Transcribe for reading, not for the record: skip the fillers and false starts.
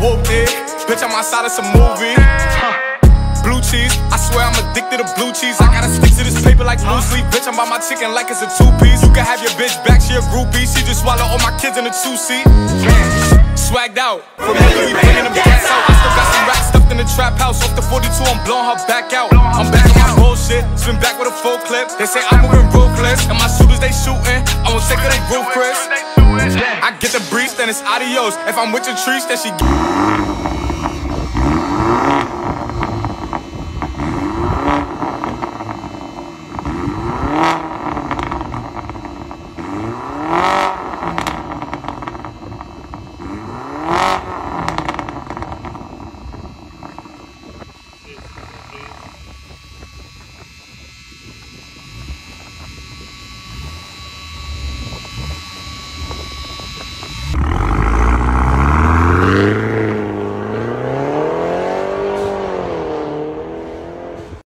whooped it. Bitch, I'm outside of some movie. Blue cheese, I swear I'm addicted to blue cheese. I gotta stick to this paper like blue sleep. Bitch, I'm by my chicken like it's a two-piece. You can have your bitch back, she a groupie. She just swallow all my kids in a two-seat. Swagged out, familiar, we bringing them cats out. I still got some racks stuffed in the trap house. Off the 42, I'm blowing her back out. I'm back on my bullshit, spin back with a full clip. They say I'm moving ruthless, and my shooters they shooting. I won't take her, they roof, Chris. I get the breeze, then it's adios. If I'm with your trees, then she